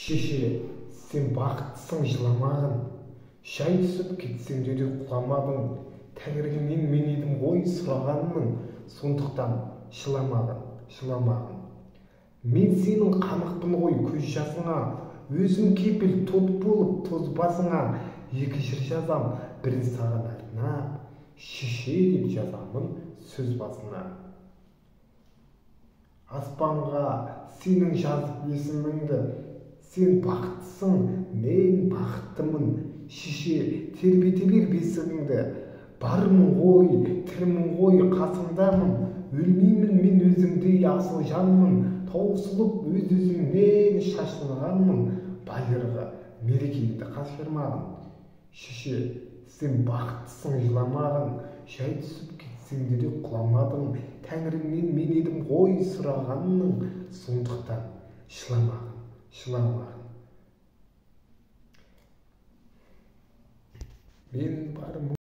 Шеше, сен бақыттысың жыламағын, шай түсіп кетсең де құламадың, тәңіріңнен мен едім ғой сұрағанның, сондықтан жыламағын. Мен сенің қамықпын ғой көз жасыңа, өзім кепіл тот болып тоз басыңа, екі жыр жазам, бірін саған арнап, шеше деп жазамын сөз басына. Аспанға сенің жазып есіміңді, сен бақыттысың, мен бақыттымын, шеше тербете бер бесігіңді, бармын ғой, тірімін ғой, қасыңдамын, өлмеймін мен өзіңдей асыл жанмын, таусылып өз-өзімнен шашылғанмын, байырғы мерекеңді қашырмағын. Шеше, сен бақыттысың жыламағын, жай түсіп кетсең де құламадың, тәңіріңнен мен едім ғой сұрағанның, сондықтан жыламағын. Мен бармын